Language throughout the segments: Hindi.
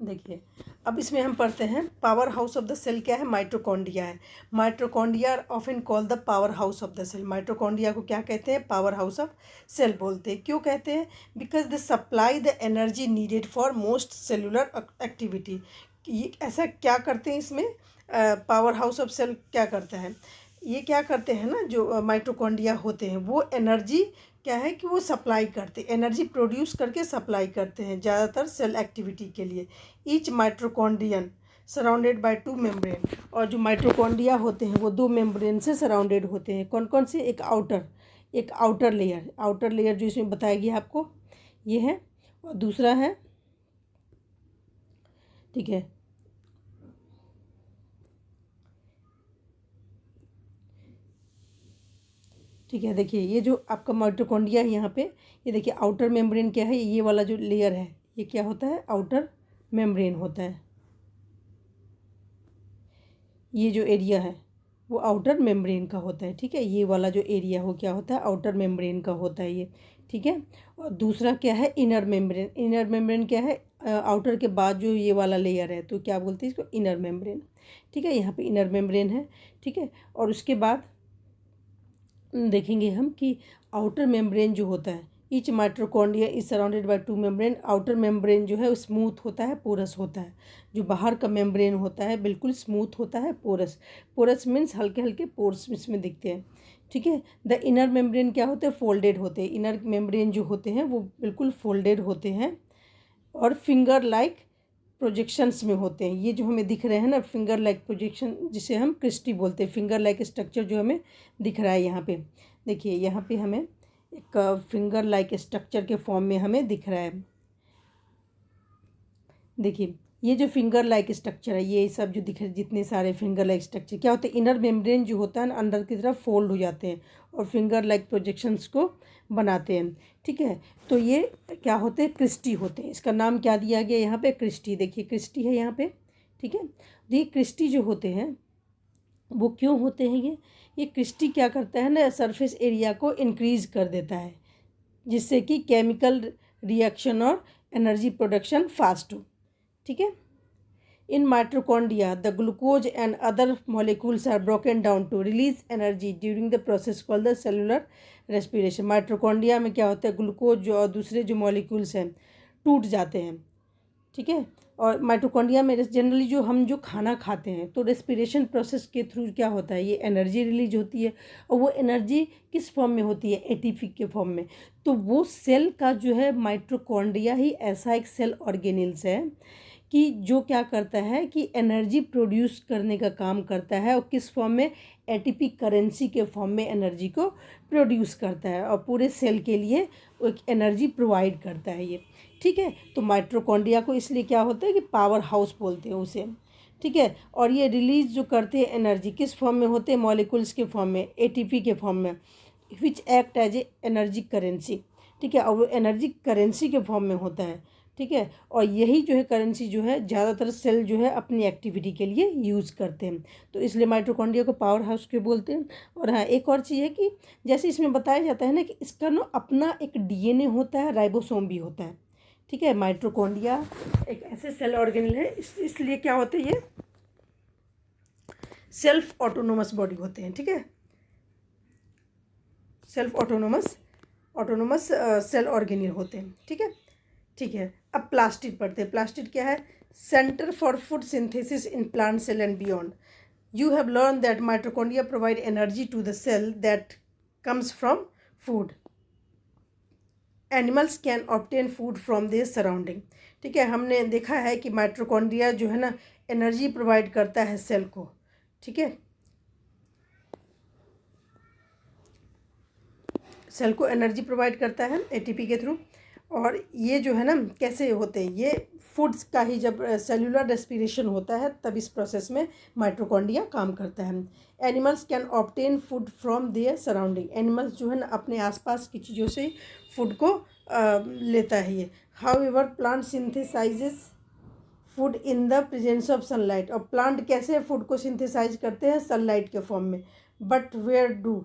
देखिए, अब इसमें हम पढ़ते हैं power house of the cell क्या है, माइटोकॉन्ड्रिया है। Mitochondria are often called the power house of the cell. Mitochondria को क्या कहते हैं, पावर हाउस ऑफ सेल बोलते हैं। क्यों कहते हैं, because they supply the energy needed for most cellular activity. ये ऐसा क्या करते हैं इसमें, पावर हाउस ऑफ सेल क्या करता है, ये क्या करते हैं ना, जो माइटोकॉन्ड्रिया होते हैं वो एनर्जी क्या है कि वो सप्लाई करते, एनर्जी प्रोड्यूस करके सप्लाई करते हैं ज़्यादातर सेल एक्टिविटी के लिए। Each mitochondrion surrounded by 2 membrane, और जो माइटोकॉन्ड्रिया होते हैं वो 2 मेम्ब्रेन से सराउंडेड होते हैं। कौन कौन से, एक आउटर लेयर जो इसमें बताया गया आपको ये है, और दूसरा है, ठीक है, ठीक है। देखिए ये जो आपका माइटोकॉन्ड्रिया है यहाँ पे, ये देखिए आउटर मेम्ब्रेन क्या है, ये वाला जो लेयर है ये क्या होता है, आउटर मेम्ब्रेन होता है। ये जो एरिया है वो आउटर मेम्ब्रेन का होता है, ठीक है। ये वाला जो एरिया हो क्या होता है, आउटर मेम्ब्रेन का होता है ये, ठीक है। और दूसरा क्या है, इनर मेम्ब्रेन। इनर मेम्ब्रेन क्या है, आउटर के बाद जो ये वाला लेयर है तो क्या बोलते हैं इसको, इनर मेम्ब्रेन, ठीक है। यहाँ पे इनर मेम्ब्रेन है, ठीक है। और उसके बाद देखेंगे हम कि आउटर मेम्ब्रेन जो होता है, each mitochondria is surrounded by 2 membrane. Outer membrane जो है वो स्मूथ होता है, पोरस होता है। जो बाहर का मेम्ब्रेन होता है बिल्कुल स्मूथ होता है, पोरस। पोरस मीन्स हल्के हल्के पोर्स इसमें दिखते हैं, ठीक है। द इनर मेम्ब्रेन क्या होते हैं, फोल्डेड होते हैं। इनर मेम्ब्रेन जो होते हैं वो बिल्कुल फोल्डेड होते हैं और फिंगर लाइक प्रोजेक्शंस में होते हैं। ये जो हमें दिख रहे हैं ना, फिंगर लाइक प्रोजेक्शन, जिसे हम क्रिस्टी बोलते हैं, फिंगर लाइक स्ट्रक्चर जो हमें दिख रहा है यहाँ पे। देखिए यहाँ पे हमें एक फिंगर लाइक स्ट्रक्चर के फॉर्म में हमें दिख रहा है। देखिए ये जो फिंगर लाइक स्ट्रक्चर है, ये सब जो दिख रहे जितने सारे फिंगर लाइक स्ट्रक्चर क्या होते हैं, इनर मेम्ब्रेन जो होता है ना अंदर की तरफ फोल्ड हो जाते हैं और फिंगर लाइक प्रोजेक्शंस को बनाते हैं, ठीक है। तो ये क्या होते हैं, क्रिस्टी होते हैं। इसका नाम क्या दिया गया यहाँ पे, क्रिस्टी। देखिए क्रिस्टी है यहाँ पे, ठीक है। ये क्रिस्टी जो होते हैं वो क्यों होते हैं, ये क्रिस्टी क्या करता है ना, सरफेस एरिया को इंक्रीज कर देता है, जिससे कि केमिकल रिएक्शन और एनर्जी प्रोडक्शन फास्ट हो, ठीक है। In mitochondria the glucose and other molecules are broken down to release energy during the process called the cellular respiration. Mitochondria में क्या होता है, ग्लूकोज जो और दूसरे जो मॉलिक्यूल्स हैं टूट जाते हैं, ठीक है। और माइटोकॉन्ड्रिया में जनरली जो खाना खाते हैं तो रेस्पिरेशन प्रोसेस के थ्रू क्या होता है, ये एनर्जी रिलीज होती है। और वो एनर्जी किस फॉर्म में होती है, एटीपी के फॉर्म में। तो वो सेल का जो है माइटोकॉन्ड्रिया ही ऐसा एक सेल ऑर्गेनिल्स है कि जो क्या करता है कि एनर्जी प्रोड्यूस करने का काम करता है, और किस फॉर्म में, एटीपी करेंसी के फॉर्म में एनर्जी को प्रोड्यूस करता है और पूरे सेल के लिए एक एनर्जी प्रोवाइड करता है ये, ठीक है। तो माइटोकॉन्ड्रिया को इसलिए क्या होता है कि पावर हाउस बोलते हैं उसे, ठीक है। और ये रिलीज जो करते हैं एनर्जी किस फॉर्म में होते हैं, मॉलिक्यूल्स के फॉर्म में, एटीपी के फॉर्म में, which act as a energy currency, ठीक है। और वो एनर्जी करेंसी के फॉर्म में होता है, ठीक है। और यही जो है करेंसी जो है ज़्यादातर सेल जो है अपनी एक्टिविटी के लिए यूज़ करते हैं, तो इसलिए माइटोकॉन्ड्रिया को पावर हाउस के बोलते हैं। और हाँ एक और चीज़ है कि जैसे इसमें बताया जाता है ना कि इसका ना अपना एक डीएनए होता है, राइबोसोम भी होता है, ठीक है। माइटोकॉन्ड्रिया एक ऐसे सेल ऑर्गेनल है, इसलिए क्या होते हैं, ये सेल्फ ऑटोनोमस बॉडी होते हैं, ठीक है। सेल्फ ऑटोनोमस सेल ऑर्गेनल होते हैं, ठीक है, ठीक है। अब प्लास्टिड पढ़ते हैं। प्लास्टिड क्या है, centre for food synthesis in plant cell and beyond. You have learn that mitochondria provide energy to the cell that comes from food. Animals can obtain food from their surrounding, ठीक है। हमने देखा है कि माइटोकॉन्ड्रिया जो है ना एनर्जी प्रोवाइड करता है सेल को, ठीक है। सेल को एनर्जी प्रोवाइड करता है एटीपी के थ्रू। और ये जो है ना कैसे होते हैं, ये फूड्स का ही जब सेलुलर रेस्पिरेशन होता है तब इस प्रोसेस में माइटोकॉन्ड्रिया काम करता है। Animals can obtain food from their surrounding. Animals जो है ना अपने आसपास की चीज़ों से फूड को लेता है ये। However plant synthesises food in the presence of sunlight. और प्लांट कैसे फूड को सिंथेसाइज करते हैं, सनलाइट के फॉर्म में। But where do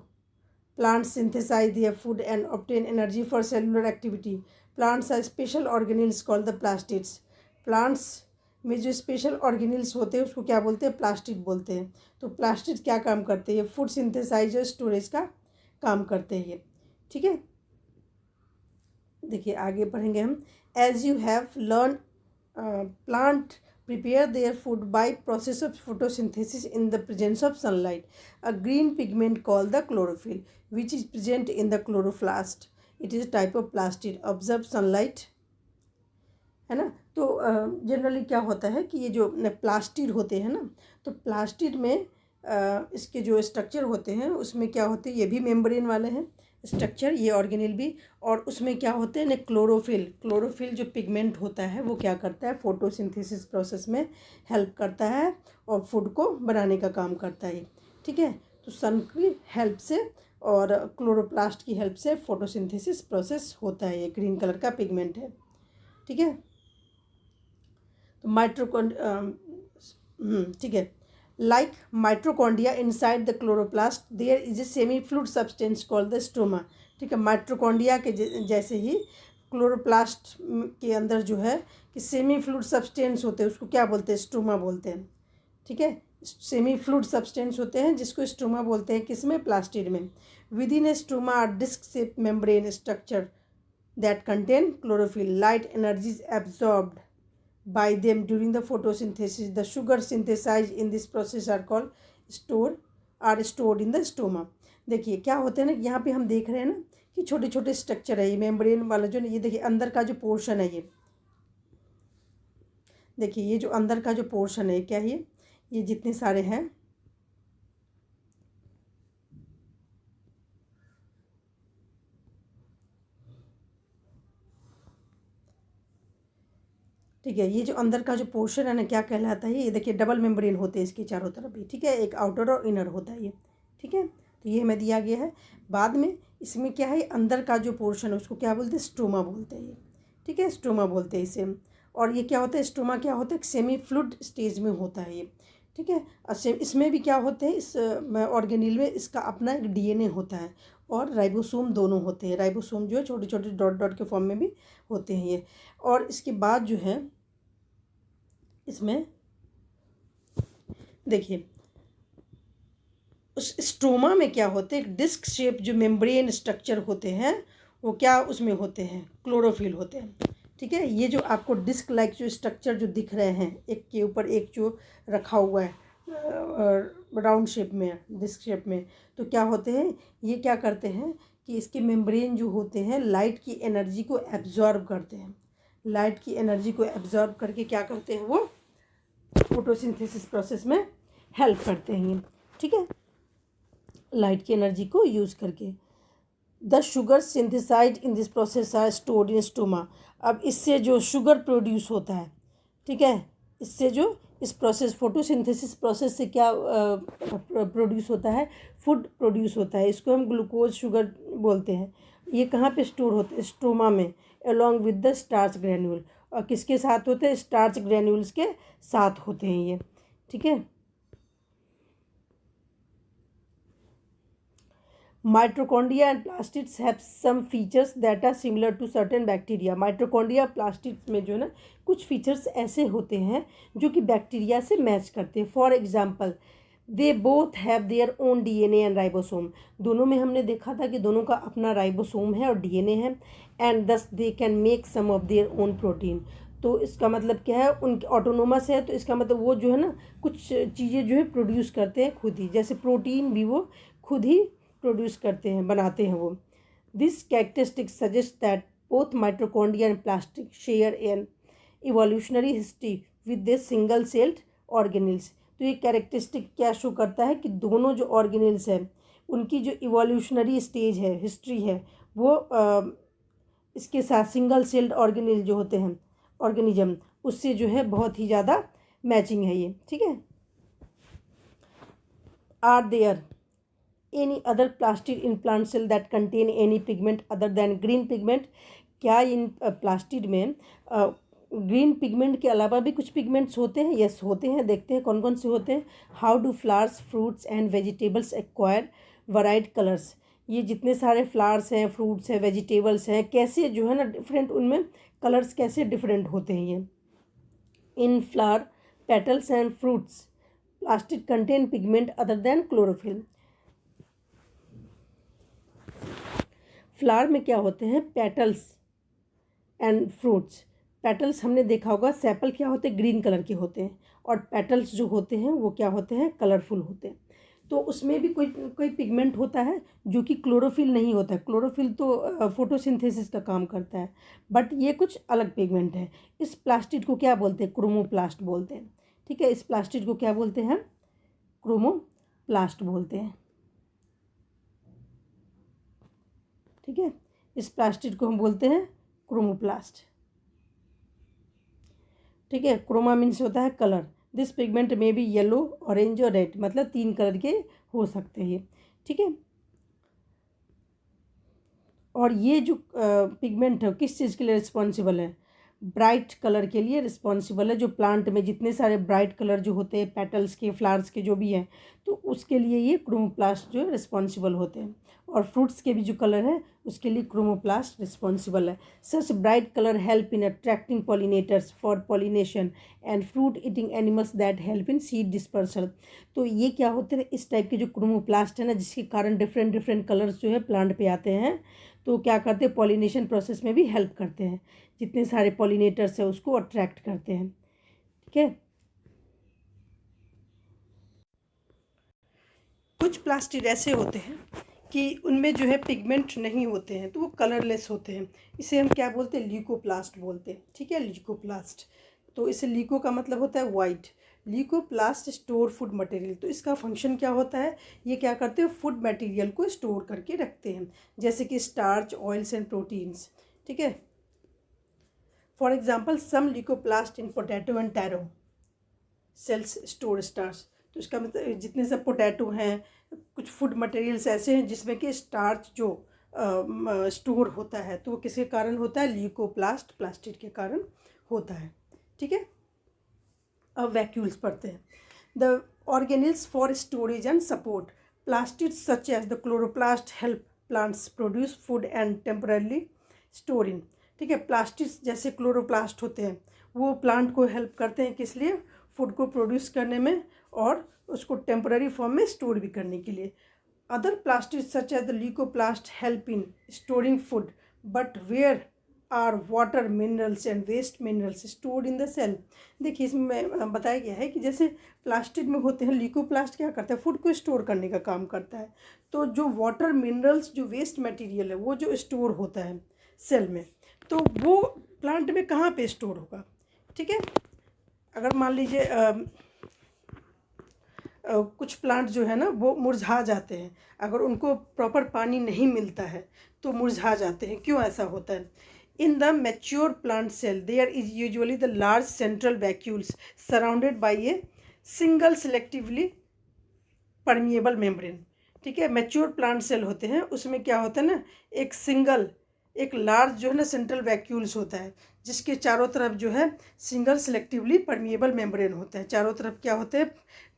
plants synthesize their food and obtain energy for cellular activity? Plants are special organelles called the plastids. Plants में जो स्पेशल ऑर्गेनिल्स होते हैं उसको क्या बोलते हैं, प्लास्टिड बोलते हैं। तो प्लास्टिड क्या काम करते हैं, ये फूड सिंथेसाइजर स्टोरेज का काम करते हैं ये, ठीक है। देखिए आगे पढ़ेंगे हम। As you have learn, plant prepare their food by process of photosynthesis in the presence of sunlight. A green pigment called the chlorophyll, which is present in the chloroplast. It is a type of plastid. Absorb sunlight, है ना। तो जनरली क्या होता है कि ये जो प्लास्टिड होते हैं ना, तो प्लास्टिड में इसके जो स्ट्रक्चर होते हैं उसमें क्या होते हैं, ये भी मेम्ब्रेन वाले हैं स्ट्रक्चर, ये ऑर्गेनिल भी। और उसमें क्या होते हैं ना, क्लोरोफिल। क्लोरोफिल जो पिगमेंट होता है वो क्या करता है, फोटोसिंथेसिस प्रोसेस में हेल्प करता है और फूड को बनाने का काम करता है, ठीक है। तो सन की हेल्प से और क्लोरोप्लास्ट की हेल्प से फोटोसिंथेसिस प्रोसेस होता है, ये ग्रीन कलर का पिगमेंट है, ठीक है। तो ठीक है। Like mitochondria inside the chloroplast there is a semi fluid substance called the stoma, ठीक है। माइट्रोकॉन्ड्रिया के जैसे ही क्लोरोप्लास्ट के अंदर जो है कि सेमी फ्लूइड सब्सटेंस होते हैं उसको क्या बोलते हैं, स्टोमा बोलते हैं, ठीक है। सेमी फ्लूइड सब्सटेंस होते हैं जिसको स्टोमा बोलते हैं, किसमें, प्लास्टिड में। Within a stoma are disc shape membrane structure that contain chlorophyll. Light energy is absorbed by them during the photosynthesis. The sugar synthesized in this process are stored in the stoma. देखिए क्या होते हैं ना, यहाँ पे हम देख रहे हैं ना कि छोटे छोटे स्ट्रक्चर है, ये मेम्ब्रेन वाला जो, ये देखिए अंदर का जो पोर्शन है, ये देखिए ये जो अंदर का जो पोर्शन है क्या है, ये जितने सारे हैं, ठीक है। ये जो अंदर का जो पोर्शन है ना क्या कहलाता है, ये देखिए डबल मेम्ब्रेन होते हैं इसके चारों तरफ भी, ठीक है। एक आउटर और इनर होता है ये, ठीक है। तो ये हमें दिया गया है। बाद में इसमें क्या है, अंदर का जो पोर्शन है उसको क्या बोलते हैं, स्टोमा बोलते हैं ये, ठीक है, स्टोमा बोलते हैं इसे। और ये क्या होता है, स्टोमा क्या होता है, सेमी फ्लूइड स्टेज में होता है ये, ठीक है। इसमें भी क्या होते हैं, इस ऑर्गेनिल में इसका अपना एक डीएनए होता है और राइबोसोम दोनों होते हैं। राइबोसोम जो है छोटे छोटे डॉट डॉट के फॉर्म में भी होते हैं ये। और इसके बाद जो है इसमें देखिए उस स्टोमा में क्या होते हैं, डिस्क शेप जो मेम्ब्रेन स्ट्रक्चर होते हैं वो क्या उसमें होते हैं, क्लोरोफिल होते हैं, ठीक है। ये जो आपको डिस्क लाइक जो स्ट्रक्चर जो दिख रहे हैं, एक के ऊपर एक जो रखा हुआ है राउंड शेप में, डिस्क शेप में, तो क्या होते हैं, ये क्या करते हैं कि इसके मेम्ब्रेन जो होते हैं लाइट की एनर्जी को एब्जॉर्ब करते हैं। लाइट की एनर्जी को एब्जॉर्ब करके क्या करते हैं, वो फोटोसिंथेसिस प्रोसेस में हेल्प करते हैं, ठीक है, लाइट की एनर्जी को यूज़ करके। The sugar synthesised in this process are stored in stoma. अब इससे जो शुगर प्रोड्यूस होता है, ठीक है, इससे जो इस प्रोसेस फोटोसिंथेसिस प्रोसेस से क्या प्रोड्यूस होता है, फूड प्रोड्यूस होता है, इसको हम ग्लूकोज शुगर बोलते हैं। ये कहाँ पे स्टोर होते हैं, स्टोमा में, along with the starch granule. और किसके साथ होते हैं, स्टार्च ग्रैन्यूल्स के साथ होते हैं ये, ठीक है। Mitochondria and plastids have some features that are similar to certain bacteria. Mitochondria plastids में जो है ना कुछ फीचर्स ऐसे होते हैं जो कि बैक्टीरिया से मैच करते हैं। For example, they both have their own DNA and ribosome. दोनों में हमने देखा था कि दोनों का अपना राइबोसोम है और डीएनए है। And thus they can make some of their own protein. तो इसका मतलब क्या है, उनके ऑटोनोमस है, तो इसका मतलब वो जो है ना कुछ चीज़ें जो है प्रोड्यूस करते हैं खुद ही, जैसे प्रोटीन भी वो खुद ही प्रोड्यूस करते हैं, बनाते हैं वो। This characteristic suggest that both mitochondria and plastic share an evolutionary history with the single celled organelles. तो ये कैरेक्टरिस्टिक क्या शो करता है कि दोनों जो ऑर्गेनिल्स हैं उनकी जो इवोल्यूशनरी स्टेज है, हिस्ट्री है, वो इसके साथ सिंगल सेल्ड ऑर्गेनिल जो होते हैं, ऑर्गेनिज्म, उससे जो है बहुत ही ज़्यादा मैचिंग है ये, ठीक है। Are there any other plastid in plant cell that contain any pigment other than green pigment. क्या इन प्लास्टिड में ग्रीन पिगमेंट के अलावा भी कुछ पिगमेंट्स होते हैं? यस, होते हैं। देखते हैं कौन कौन से होते हैं। How do flowers, fruits and vegetables acquire varied colours. ये जितने सारे फ्लावर्स हैं, फ्रूट्स हैं, वेजिटेबल्स हैं, कैसे जो है ना डिफरेंट, उनमें कलर्स कैसे डिफरेंट होते हैं ये। In flower, petals and fruits, plastic contain pigment other than chlorophyll. Flower में क्या होते हैं? Petals and fruits. पेटल्स हमने देखा होगा, सेपल क्या होते हैं? ग्रीन कलर के होते हैं, और पेटल्स जो होते हैं वो क्या होते हैं? कलरफुल होते हैं। तो उसमें भी कोई कोई पिगमेंट होता है जो कि क्लोरोफिल नहीं होता है। क्लोरोफिल तो फोटोसिंथेसिस का काम करता है, बट ये कुछ अलग पिगमेंट है। इस प्लास्टिड को क्या बोलते हैं? क्रोमोप्लास्ट बोलते हैं। ठीक है, इस प्लास्टिड को क्या बोलते हैं? क्रोमोप्लास्ट बोलते हैं। ठीक है, इस प्लास्टिड को हम बोलते हैं क्रोमोप्लास्ट। ठीक है, क्रोमा मीन्स होता है कलर। दिस पिगमेंट में भी येलो, ऑरेंज और रेड, मतलब 3 कलर के हो सकते हैं। ठीक है, और ये जो पिगमेंट है किस चीज़ के लिए रिस्पॉन्सिबल है? ब्राइट कलर के लिए रिस्पॉन्सिबल है। जो प्लांट में जितने सारे ब्राइट कलर जो होते हैं, पेटल्स के, फ्लावर्स के जो भी हैं, तो उसके लिए ये क्रोमोप्लास्ट जो है रिस्पॉन्सिबल होते हैं। और फ्रूट्स के भी जो कलर है उसके लिए क्रोमोप्लास्ट रिस्पॉन्सिबल है। Such bright colour help in attracting pollinators for pollination and fruit eating animals that help in seed dispersal. तो ये क्या होते हैं? इस टाइप के जो क्रोमोप्लास्ट है ना, जिसके कारण डिफरेंट डिफरेंट कलर्स जो है प्लांट पे आते हैं, तो क्या करते हैं? पॉलिनेशन प्रोसेस में भी हेल्प करते हैं। जितने सारे पॉलिनेटर्स हैं उसको अट्रैक्ट करते हैं। ठीक है, कुछ प्लास्टिड ऐसे होते हैं कि उनमें जो है पिगमेंट नहीं होते हैं, तो वो कलरलेस होते हैं। इसे हम क्या बोलते हैं? ल्यूकोप्लास्ट बोलते हैं। ठीक है, ल्यूकोप्लास्ट। तो इसे ल्यूको का मतलब होता है white. Leucoplast store food material. तो इसका फंक्शन क्या होता है? ये क्या करते हैं? फूड मटेरियल को स्टोर करके रखते हैं, जैसे कि स्टार्च, ऑयल्स एंड प्रोटीन्स। ठीक है, for example some leucoplast in potato and taro cells store starch. तो इसका मतलब जितने सब पोटैटो हैं, कुछ फूड मटेरियल्स ऐसे हैं जिसमें कि स्टार्च जो स्टोर होता है, तो वो किसके कारण होता है? ल्यूकोप्लास्ट प्लास्टिड के कारण होता है। ठीक है, अब वैक्यूल्स पढ़ते हैं। The organelles for storage and support plastid such as the chloroplast help plants produce food and temporarily store in. ठीक है, प्लास्टिड्स जैसे क्लोरोप्लास्ट होते हैं, वो प्लांट को हेल्प करते हैं, किस लिए? फूड को प्रोड्यूस करने में और उसको टेम्पररी फॉर्म में स्टोर भी करने के लिए। Other plastids such as the leucoplast help in storing food, but where are water minerals and waste minerals stored in the cell. देखिए, इसमें बताया गया है कि जैसे प्लास्टिड में होते हैं, ल्यूकोप्लास्ट क्या करता है? फूड को स्टोर करने का काम करता है। तो जो वाटर मिनरल्स, जो वेस्ट मटेरियल है, वो जो स्टोर होता है सेल में, तो वो प्लांट में कहाँ पे स्टोर होगा? ठीक है, अगर मान लीजिए कुछ प्लांट जो है ना वो मुरझा जाते हैं, अगर उनको प्रॉपर पानी नहीं मिलता है तो मुरझा जाते हैं। क्यों ऐसा होता है? In the mature plant cell there is usually the large central vacuoles surrounded by a single selectively permeable membrane. ठीक है, मैच्योर प्लांट सेल होते हैं, उसमें क्या होता है ना, एक लार्ज जो है ना सेंट्रल वैक्यूल्स होता है, जिसके चारों तरफ जो है सिंगल सेलेक्टिवली परमिएबल मेम्ब्रेन होता है। चारों तरफ क्या होते हैं?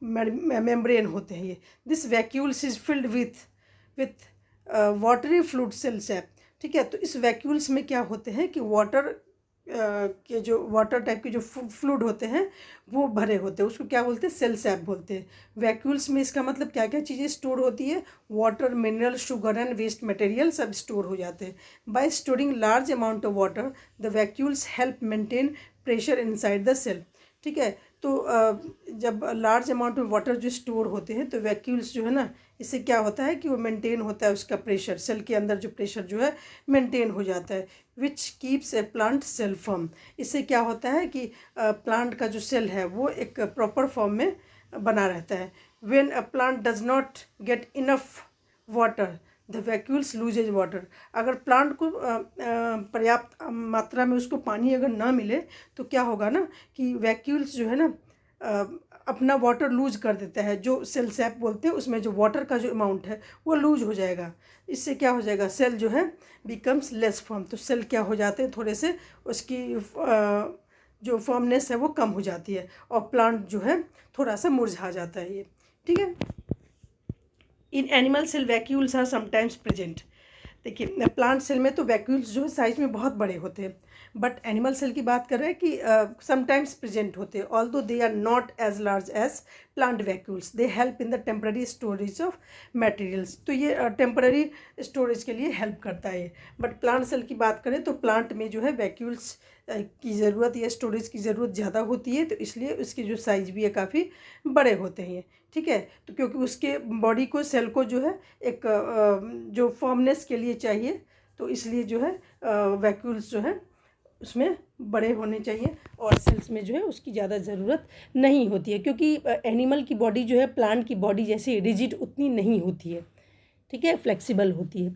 मेम्ब्रेन होते हैं ये। This vacuoles is filled with watery fluid cells है। ठीक है, तो इस वैक्यूल्स में क्या होते हैं कि वाटर के जो वाटर टाइप के जो फ्लूइड होते हैं वो भरे होते हैं, उसको क्या बोलते हैं? सेल सैप बोलते हैं। वैक्यूल्स में इसका मतलब क्या क्या चीज़ें स्टोर होती है? Water, mineral, sugar and waste material सब स्टोर हो जाते हैं। By storing large amount of water the vacuoles help maintain pressure inside the cell. ठीक है, तो जब लार्ज अमाउंट में वाटर जो स्टोर होते हैं, तो वैक्यूल्स जो है ना, इससे क्या होता है कि वो मेंटेन होता है, उसका प्रेशर, सेल के अंदर जो प्रेशर जो है मेंटेन हो जाता है। Which keeps a plant cell form. इससे क्या होता है कि प्लांट का जो सेल है वो एक प्रॉपर फॉर्म में बना रहता है। When a plant does not get enough water the vacuoles loses water. अगर प्लांट को पर्याप्त मात्रा में उसको पानी अगर ना मिले तो क्या होगा ना कि वैक्यूल्स जो है ना अपना वाटर लूज कर देता है। जो सेल सैप बोलते हैं, उसमें जो वाटर का जो अमाउंट है वो लूज हो जाएगा। इससे क्या हो जाएगा? सेल जो है बिकम्स लेस फॉर्म। तो सेल क्या हो जाते हैं? थोड़े से उसकी जो फॉर्मनेस है वो कम हो जाती है, और प्लांट जो है थोड़ा सा मुरझा जाता है ये। ठीक है, in animal cell vacuoles are sometimes present. देखिए, प्लांट सेल में तो वैक्यूल्स जो है साइज में बहुत बड़े होते हैं, बट एनिमल सेल की बात कर रहे हैं कि समटाइम्स प्रेजेंट होते हैं, although they are not as large as plant vacuoles, they help in the temporary storage of materials. तो ये टेम्पररी स्टोरेज के लिए हेल्प करता है। बट प्लांट सेल की बात करें तो प्लांट में जो है वैक्यूल्स की ज़रूरत या स्टोरेज की ज़रूरत ज़्यादा होती है, तो इसलिए उसके जो साइज भी है काफ़ी बड़े होते हैं। ठीक है, तो क्योंकि उसके बॉडी को, सेल को जो है एक जो फॉर्मनेस के लिए चाहिए, तो इसलिए जो है वैक्यूल्स जो है उसमें बड़े होने चाहिए, और सेल्स में जो है उसकी ज़्यादा ज़रूरत नहीं होती है, क्योंकि एनिमल की बॉडी जो है प्लांट की बॉडी जैसे रिजिड उतनी नहीं होती है। ठीक है, फ्लेक्सिबल होती है।